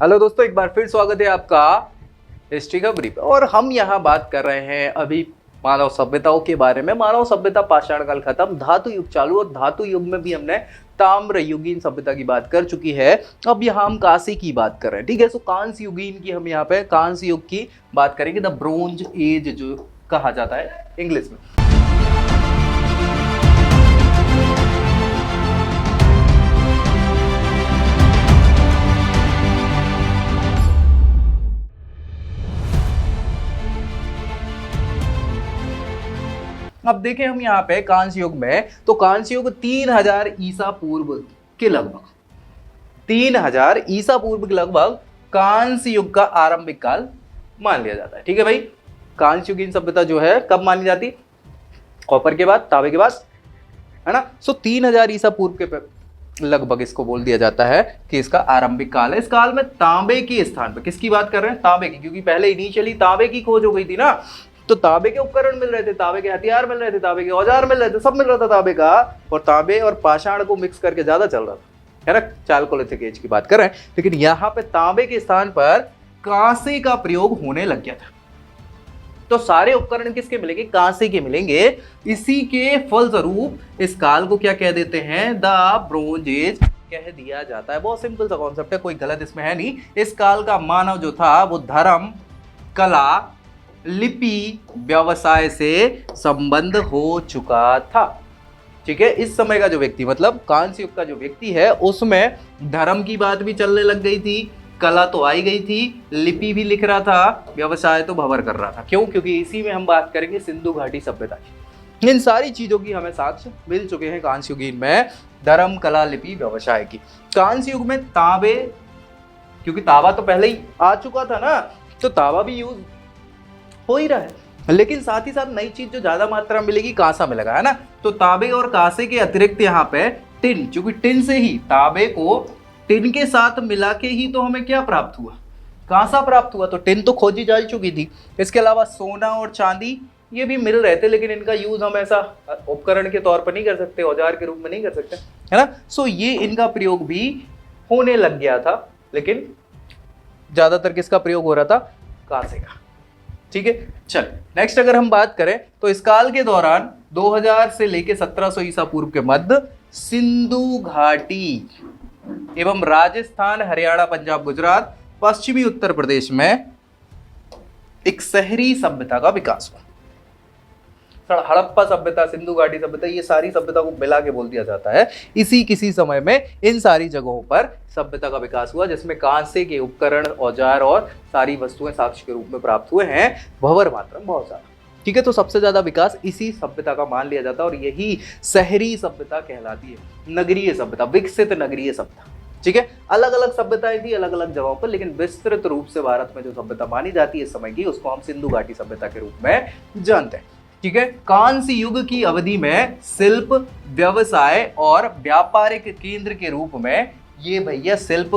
Hello दोस्तों, एक बार फिर स्वागत है आपका हिस्ट्री खबरी पे। और हम यहाँ बात कर रहे हैं अभी मानव सभ्यताओं के बारे में। मानव सभ्यता पाषाण काल खत्म, धातु युग चालू, और धातु युग में भी हमने ताम्र युगीन सभ्यता की बात कर चुकी है। अब यहाँ हम कांस्य की बात कर रहे हैं, ठीक है। सो कांस्य युगीन की हम यहाँ पे कांस्य युग की बात करेंगे, द ब्रोंज एज जो कहा जाता है इंग्लिश में। अब देखें हम यहाँ पे कांस्य युग में, तो कांस्य युग 3000 ईसा पूर्व के लगभग, 3000 ईसा पूर्व के लगभग कांस्य युग का आरंभिक काल मान लिया जाता है, ठीक है भाई। कांस्य युगीन सभ्यता जो है कब मानी जाती? कॉपर के बाद, तांबे के बाद, है ना। सो 3000 ईसा पूर्व के लगभग इसको बोल दिया जाता है कि इसका आरंभिक काल है। इस काल में तांबे के स्थान पर, किसकी बात कर रहे हैं? तांबे की, क्योंकि पहले इनिशियली तांबे की खोज हो गई थी ना, तो तांबे के उपकरण मिल रहे थे, तांबे के हथियार मिल रहे थे, तांबे के औजार मिल रहे थे, सब मिल रहा था तांबे का। और तांबे और पाषाण को मिक्स करके ज्यादा चल रहा था, है ना। चालकोलिथिक एज की बात कर रहे हैं, लेकिन यहाँ पे तांबे के स्थान पर कांसे का प्रयोग होने लग गया था। तो सारे उपकरण किसके मिलेंगे? कांसे के मिलेंगे। इसी के फलस्वरूप इस काल को क्या कह देते हैं? द ब्रोंज एज कह दिया जाता है। बहुत सिंपल सा कॉन्सेप्ट है, कोई गलत इसमें है नहीं। इस काल का मानव जो था वो धर्म, कला, लिपि, व्यवसाय से संबंध हो चुका था, ठीक है। इस समय का जो व्यक्ति, मतलब कांस्य युग का जो व्यक्ति है, उसमें धर्म की बात भी चलने लग गई थी, कला तो आई गई थी, लिपि भी लिख रहा था, व्यवसाय तो भंवर कर रहा था। क्यों? क्योंकि इसी में हम बात करेंगे सिंधु घाटी सभ्यता की। इन सारी चीजों की हमें साक्ष्य मिल चुके हैं कांस्य युगीन में, धर्म, कला, लिपि, व्यवसाय की। कांस्य युग में तांबे, क्योंकि तांबा तो पहले ही आ चुका था ना, तो तांबा भी यूज हो ही रहा है, लेकिन साथ ही साथ नई चीज जो ज्यादा मात्रा में मिलेगी, कांसा मिलेगा, है ना। तो तांबे और कांसे के अतिरिक्त यहाँ पे टिन, क्योंकि टिन से ही, तांबे को टिन के साथ मिला के ही तो हमें क्या प्राप्त हुआ? कांसा प्राप्त हुआ। तो टिन तो खोजी जा चुकी थी। इसके अलावा सोना और चांदी ये भी मिल रहे थे, लेकिन इनका यूज हम ऐसा उपकरण के तौर पर नहीं कर सकते, औजार के रूप में नहीं कर सकते, है ना। सो ये इनका प्रयोग भी होने लग गया था, लेकिन ज्यादातर किसका प्रयोग हो रहा था? कांसे का, ठीक है। चल नेक्स्ट अगर हम बात करें, तो इस काल के दौरान 2000 से लेके 1700 ईसा पूर्व के मध्य सिंधु घाटी एवं राजस्थान, हरियाणा, पंजाब, गुजरात, पश्चिमी उत्तर प्रदेश में एक शहरी सभ्यता का विकास हुआ। हड़प्पा सभ्यता, सिंधु घाटी सभ्यता, ये सारी सभ्यता को मिला के बोल दिया जाता है। इसी किसी समय में इन सारी जगहों पर सभ्यता का विकास हुआ, जिसमें कांसे के उपकरण, औजार और सारी वस्तुएं साक्ष्य के रूप में प्राप्त हुए हैं, भंवर मात्रा में बहुत ज्यादा, ठीक है। तो सबसे ज्यादा विकास इसी सभ्यता का मान लिया जाता है, और यही शहरी सभ्यता कहलाती है, नगरीय सभ्यता, विकसित नगरीय सभ्यता, ठीक है। अलग अलग सभ्यताएं थी अलग अलग जगहों पर, लेकिन विस्तृत रूप से भारत में जो सभ्यता मानी जाती है इस समय की, उसको हम सिंधु घाटी सभ्यता के रूप में जानते हैं, ठीक है। कांस्य युग की अवधि में शिल्प, व्यवसाय और व्यापारिक केंद्र के रूप में, ये भैया शिल्प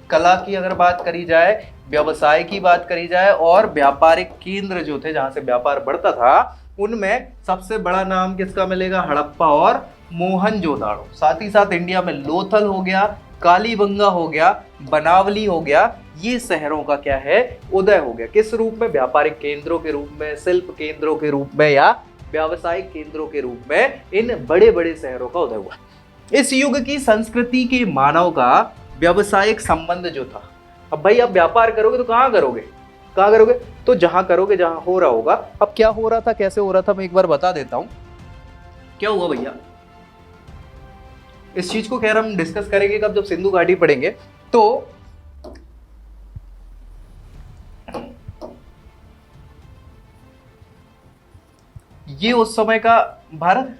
कला की अगर बात करी जाए, व्यवसाय की बात करी जाए, और व्यापारिक केंद्र जो थे जहां से व्यापार बढ़ता था, उनमें सबसे बड़ा नाम किसका मिलेगा? हड़प्पा और मोहनजोदाड़ो। साथ ही साथ इंडिया में लोथल हो गया, कालीबंगा हो गया, बनावली हो गया, ये शहरों का क्या है? उदय हो गया। किस रूप में? व्यापारिक केंद्रों के रूप में, शिल्प केंद्रों के रूप में, या व्यावसायिक केंद्रों के रूप में इन बड़े बड़े शहरों का उदय हुआ। इस युग की संस्कृति के मानव का व्यावसायिक संबंध जो था, अब भाई आप व्यापार करोगे तो कहाँ करोगे? कहाँ करोगे? तो जहां करोगे जहां हो रहा होगा। अब क्या हो रहा था, कैसे हो रहा था, मैं एक बार बता देता हूं। क्या हुआ भैया, इस चीज को खैर हम डिस्कस करेंगे कब, जब सिंधु घाटी पढ़ेंगे। तो ये उस समय का भारत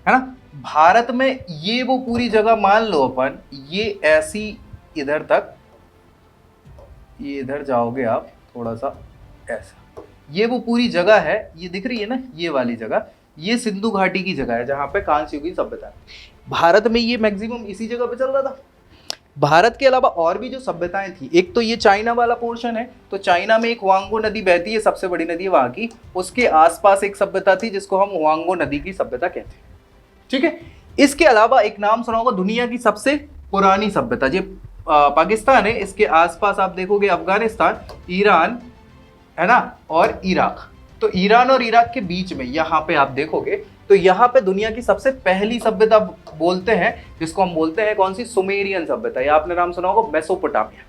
है ना। भारत में ये वो पूरी जगह मान लो अपन, ये ऐसी इधर तक, ये इधर जाओगे आप थोड़ा सा ऐसा, ये वो पूरी जगह है, ये दिख रही है ना, ये वाली जगह, ये सिंधु घाटी की जगह है जहां पे कांस्य युगीन सभ्यता है। भारत में ये मैक्सिमम इसी जगह पे चल रहा था। भारत के अलावा और भी जो सभ्यताएं थी, एक तो ये चाइना वाला पोर्शन है, तो चाइना में एक हुआंगो नदी बहती है, सबसे बड़ी नदी है वहां की, उसके आसपास एक सभ्यता थी जिसको हम हुआंगो नदी की सभ्यता कहते हैं, ठीक है। इसके अलावा एक नाम सुना होगा, दुनिया की सबसे पुरानी सभ्यता, ये पाकिस्तान है, इसके आसपास आप देखोगे अफगानिस्तान, ईरान, है ना, और इराक। तो ईरान और इराक के बीच में यहाँ पे आप देखोगे तो यहाँ पे दुनिया की सबसे पहली सभ्यता बोलते हैं, जिसको हम बोलते हैं कौन सी, सुमेरियन सभ्यता। या आपने नाम सुना होगा मेसोपोटामिया,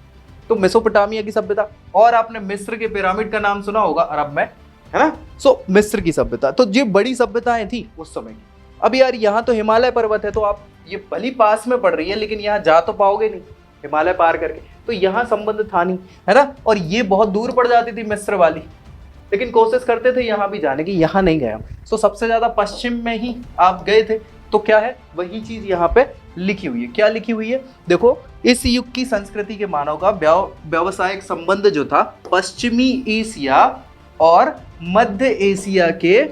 तो मेसोपोटामिया की सभ्यता। और आपने मिस्र के पिरामिड का नाम सुना होगा अरब में, है ना। सो मिस्र की सभ्यता, तो ये बड़ी सभ्यताएं थी उस समय की। अब यार यहाँ तो हिमालय पर्वत है, तो आप ये भली पास में पड़ रही है लेकिन यहाँ जा तो पाओगे नहीं हिमालय पार करके, तो यहाँ संबंध था नहीं, है ना। और ये बहुत दूर पड़ जाती थी मिस्र वाली, लेकिन कोशिश करते थे यहाँ भी जाने की, यहाँ नहीं गए हम। सो सबसे ज्यादा पश्चिम में ही आप गए थे, तो क्या है वही चीज यहाँ पे लिखी हुई है। क्या लिखी हुई है देखो, इस युग की संस्कृति के मानव का व्यावसायिक संबंध जो था पश्चिमी एशिया और मध्य एशिया के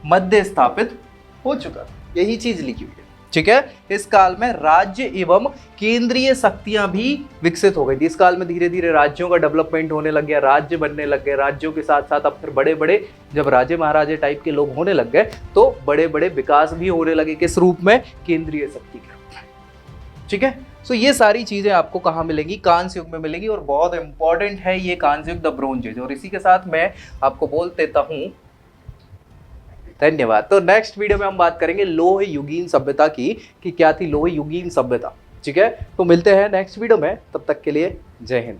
मध्य स्थापित हो चुका, यही चीज लिखी हुई है, ठीक है। इस काल में राज्य एवं केंद्रीय शक्तियां भी विकसित हो गई थी। इस काल में धीरे धीरे राज्यों का डेवलपमेंट होने लग गया, राज्य बनने लग गए, राज्यों के साथ साथ अब फिर बड़े बड़े जब राजे महाराजे टाइप के लोग होने लग गए तो बड़े बड़े विकास भी होने लगे, किस रूप में, केंद्रीय शक्ति के रूप में, ठीक है। सो ये सारी चीजें आपको कहाँ मिलेंगी, कांस्य युग में मिलेंगी, और बहुत इंपॉर्टेंट है ये कांस्य युग, द ब्रोंज एज। और इसी के साथ मैं आपको बोल देता हूँ धन्यवाद। तो नेक्स्ट वीडियो में हम बात करेंगे लोह युगीन सभ्यता की, कि क्या थी लोह युगीन सभ्यता, ठीक है। तो मिलते हैं नेक्स्ट वीडियो में, तब तक के लिए जय हिंद।